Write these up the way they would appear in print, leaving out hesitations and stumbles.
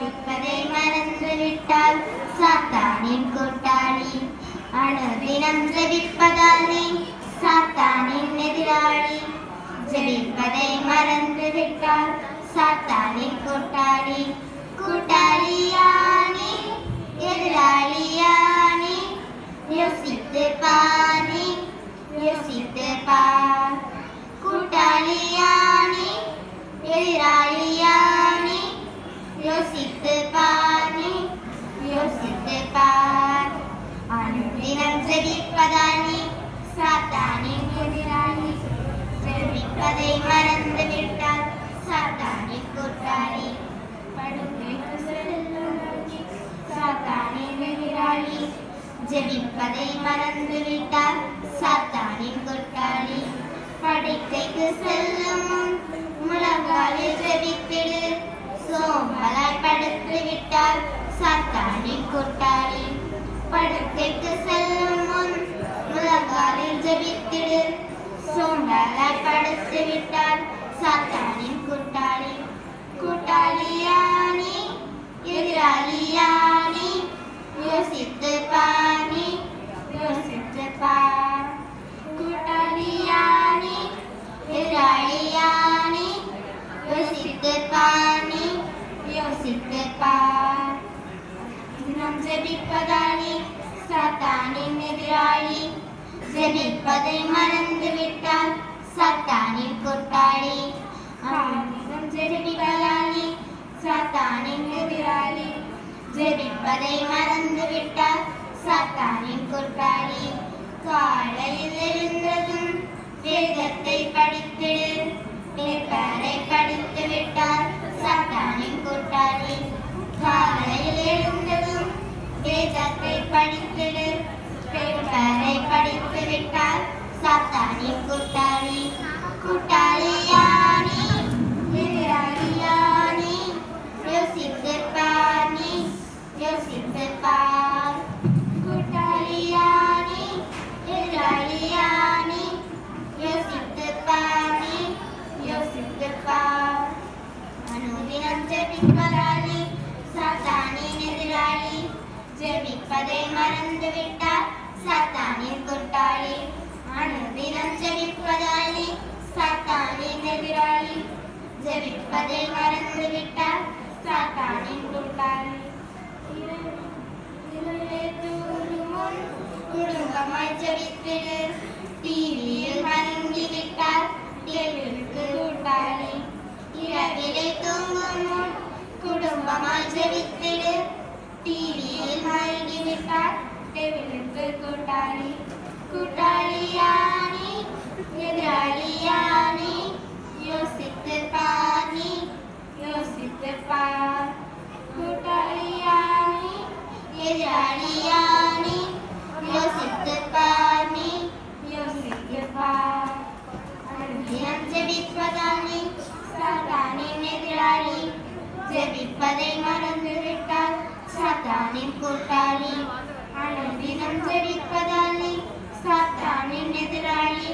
ஜெபிப்பதை மறந்து விட்டால் சாத்தானின் கூட்டாளி. அனுதினம் ஜெபிப்பதால் நீ சாத்தானின் எதிராளி. ஜெபிப்பதை மறந்து விட்டால் சாத்தானின் கூட்டாளி. கூட்டாளியானி எதிராளியானி யோசித்து பார், யோசித்து பார். கூட்டாளியானி எதிராளியானி யோசித்து பார், யோசித்து பார். அனுதினம் ஜெபிப்பதால் நீ சாத்தானின் எதிராளி. ஜெபிப்பதை மறந்து விட்டால் சாத்தானின் கூட்டாளி. படுக்கைக்கு செல்லும் சாத்தானின் எதிராளி. ஜெபிப்பதை மறந்து விட்டால் சாத்தானின் கூட்டாளி. படுக்கைக்கு செல்லும் முழங்காலில் ஜெபித்திடு. சோம்பலாய் படுத்து விட்டால் சாத்தானின் கூட்டாளி. படுக்கைக்கு செல்லும் முன் முழங்காலில் ஜெபித்திடு. சோம்பலாய் படுத்து விட்டால் சாத்தானின் கூட்டாளி. கூட்டாளியானி எதிராளியானி யோசித்து பார், யோசித்து பார். கூட்டாளியானி எதிராளியானி யோசித்து பார், யோசித்து பார். தினம் ஜெபிப்பதால் நீ சாத்தானின் எதிராளி. ஜெபிப்பதை மறந்து விட்டால் சாத்தானின் கூட்டாளி. தினம் ஜெபிப்பதால் நீ சாத்தானின் எதிராளி. ஜெபிப்பதை மறந்து விட்டால் சாத்தானின் கூட்டாளி. காலையில் எழுந்ததும் வேதத்தை படித்திடு. பேப்பரை படித்து விட்டால் சாத்தானின் கூட்டாளி. காலையில் எழுந்ததும் வேதத்தை படித்திடு. பேப்பரை படித்து விட்டால் சாத்தானின் கூட்டாளி. கூட்டாளியானி எதிராளியானி யோசித்து பார், யோசித்து பார். கூட்டாளியானி எதிராளியானி யோசித்து பார், யோசித்து பார். அனுதினம் ஜெபிப்பதால் நீ சாத்தானின் எதிராளி. ஜெபிப்பதை மறந்து விட்டால் சாத்தானின் கூட்டாளி. அனுதினம் ஜெபிப்பதால் நீ சாத்தானின் எதிராளி. ஜெபிப்பதை மறந்து விட்டால் சாத்தானின் கூட்டாளி. முன் குடும்பமாய் ஜெபித்திடு. டிவியில் மயங்கி விட்டால் டேபிளுக்கு கூட்டாளி. இரவிலே தூங்கும் முன் குடும்பமாய் ஜெபித்திடு. டிவியில் மயங்கி விட்டால் டேபிளுக்கு கூட்டாளி. கூட்டாளியானி எதிராளியானி யோசித்து பார், யோசித்து பார். கூட்டாளியானி எதிராளியானி யோசித்து பார், யோசித்து பார். தினம் ஜெபிப்பதால் நீ சாத்தானின் எதிராளி. ஜெபிப்பதை மறந்து விட்டால் சாத்தானின் கூட்டாளி. அனுதினம் ஜெபிப்பதால் நீ சாத்தானின் எதிராளி.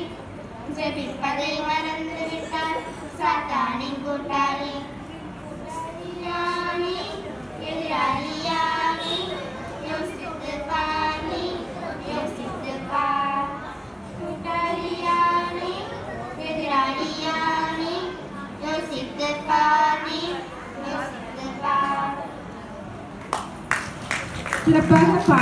ஜெபிப்பதை மறந்து விட்டால் சாத்தானின் கூட்டாளி. கூட்டாளியானி எதிராளியானி யோசித்து பார், யோசித்து பார். கூட்டாளியானி எதிராளியானி யோசித்து பார், யோசித்து பார். சிறப்பாக